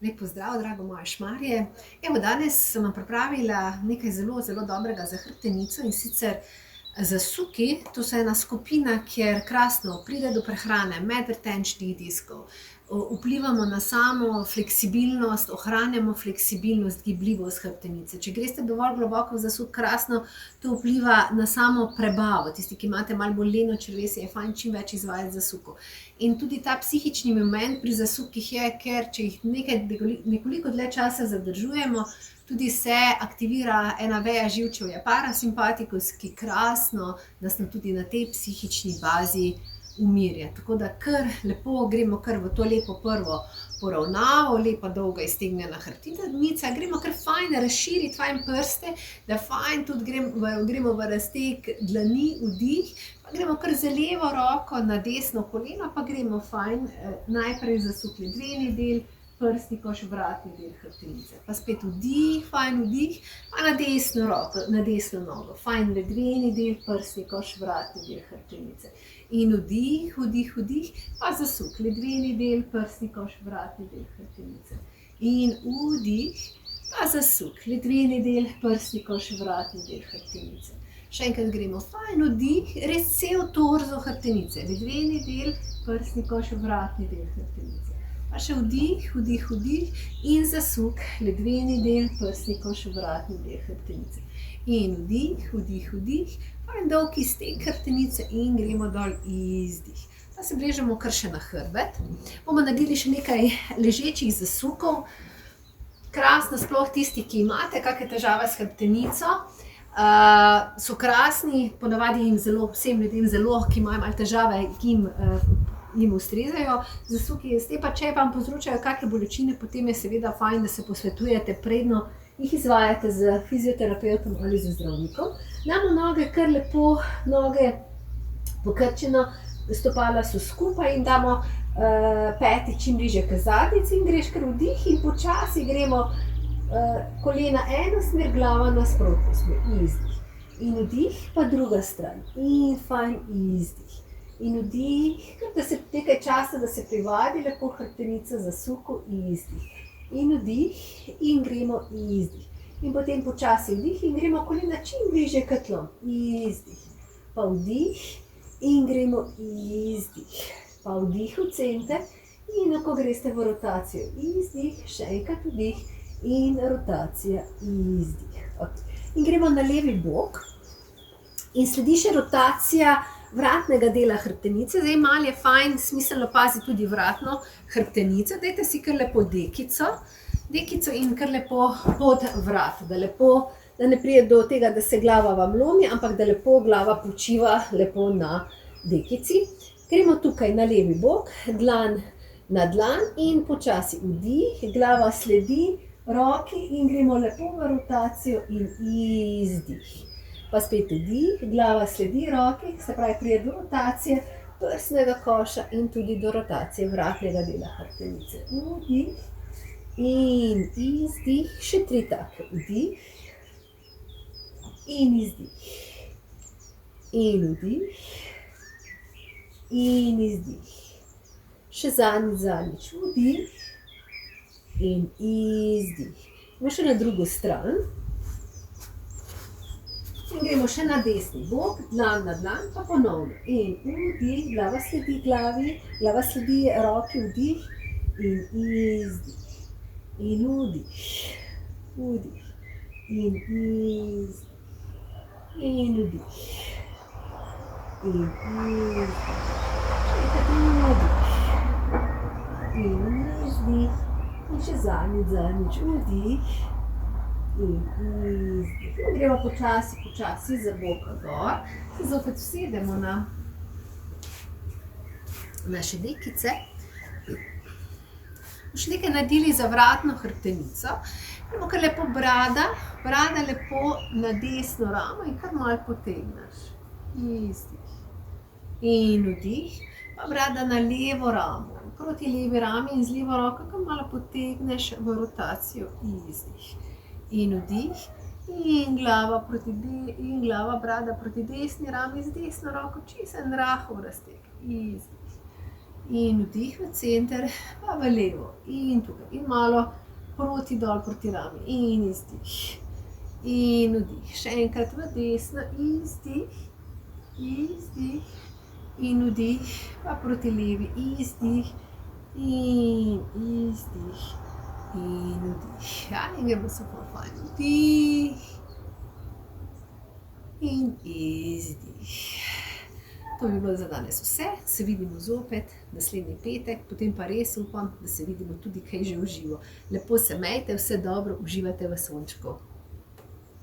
Lep pozdrav, drago moje Šmarje. Evo, danes sem vam pripravila nekaj zelo, zelo dobrega za hrbtenico, in sicer zasuki. To so ena skupina, kjer krasno pride do prehrane medvretenčnih diskov. Vplivamo na samo fleksibilnost, ohranjamo fleksibilnost, gibljivost hrbtenice. Če greste dovolj globoko v zasuk, krasno to vpliva na samo prebavo. Tisti, ki imate malo bolj leno črevesje, je fajn čim več izvajati zasukov. In tudi ta psihični moment pri zasukih je, ker če jih nekoliko dlje časa zadržujemo, tudi se aktivira ena veja živčevja parasimpatikus, ki krasno nas tudi na tej psihični bazi umirja. Tako da kar lepo gremo kar v to lepo prvo poravnavo, lepa dolga iztegnjena hrbtenica, gremo kar fajn razširiti fajn prste, da fajn tudi gremo v razteg dlani, vdih, pa gremo kar z levo roko na desno koleno, pa gremo fajn najprej zasuk ledveni del, prstni koš, vratni del hrbtenice. Pa spet vdih, fajn vdih, pa na desno roko, na desno nogo. Fajn ledveni del, prstni koš, vratni del hrbtenice. In vdih, vdih, vdih, pa zasuk. Ledveni del, prstni koš, vratni del hrbtenice. In vdih, pa zasuk. Ledveni del, prstni koš, vratni del hrbtenice. Še enkrat gremo fajn vdih, res cel torzo hrbtenice. Ledveni del, prstni koš, vratni del hrbtenice. Pa še vdih, vdih, vdih in zasuk, ledveni del, prsni koš, vratni del hrbtenice. In vdih, vdih, vdih, pa en dolg izteg hrbtenice in gremo dol, izdih. Pa se brežemo kar še na hrbet. Bomo naredili še nekaj ležečih zasukov. Krasno, sploh tisti, ki imate kakšne težave s hrbtenico, so krasni, ponavadi vsem ljudem zelo, ki imajo malo težave, ki jim ustrezajo zasuki. Zdaj pa, če vam povzročajo kakšne bolečine, potem je seveda fajn, da se posvetujete, predno jih izvajate z fizioterapevtom ali z zdravnikom. Damo noge kar lepo, noge pokrčeno, stopala so skupaj in damo peti čim bližje k zadnjici in greš kar vdih in počasi gremo kolena eno smer, glava nasprotno smer, izdih. In vdih, pa druga stran. In fajn izdih. In vdih, da se nekaj časa, da se privadi lepo hrbtenica zasuku, izdih. In vdih in gremo izdih. In potem počasi vdih in gremo kolena čim bližje k tlom, izdih. Pa vdih in gremo izdih. Pa vdih v center in ko greste v rotacijo, izdih, še enkrat vdih in rotacija, izdih. In gremo na levi bok in sledi še rotacija vratnega dela hrbtenice. Zdaj malo je fajn, smiselno paziti tudi vratno hrbtenico. Dajte si kar lepo dekico in kar lepo pod vrat, da ne pride do tega, da se glava vam lomi, ampak da lepo glava počiva lepo na dekici. Gremo tukaj na levi bok, dlan na dlan in počasi vdih, glava sledi roki in gremo lepo v rotacijo in izdih. Pa spet vdih, glava sledi roki, se pravi pride do rotacije prsnega koša in tudi do rotacije vratnega dela hrbtenice. Vdih in izdih, še 3 take. Vdih in izdih. In vdih in izdih. Še zadnjič vdih in izdih. Gremo še na drugo stran. In gremo še na desni bok, dlan na dlan, pa ponovno. In vdih, glava sledi glavi, glava sledi roki, vdih in izdih. In vdih, vdih in izdih. In vdih in izdih. Še enkrat vdih in izdih. In še zadnjič vdih in izdih. In gremo počasi za boka gor. Se zopet usedemo na naše dekice. Bomo še nekaj naredili za vratno hrbtenico. Gremo kar lepo brada lepo na desno ramo in kar malo potegneš. Izdih. In vdih, pa brada na levo ramo. Proti levi rami in z levo roko kar malo potegneš v rotacijo, izdih. In vdih in glava brada proti desni rami z desno roko, čisto en rahel razteg, izdih. In vdih v center, pa v levo. In tukaj. In malo proti dol, proti rami. In izdih. In vdih. Še enkrat v desno. Izdih. Izdih. In vdih. Pa proti levi. Izdih. In izdih. In vdih. Ja, in gremo super fajn. Vdih. In izdih. To bi bilo za danes vse. Se vidimo zopet naslednji petek, potem pa res upam, da se vidimo tudi kaj že v živo. Lepo se imejte, vse dobro, uživajte v sončku.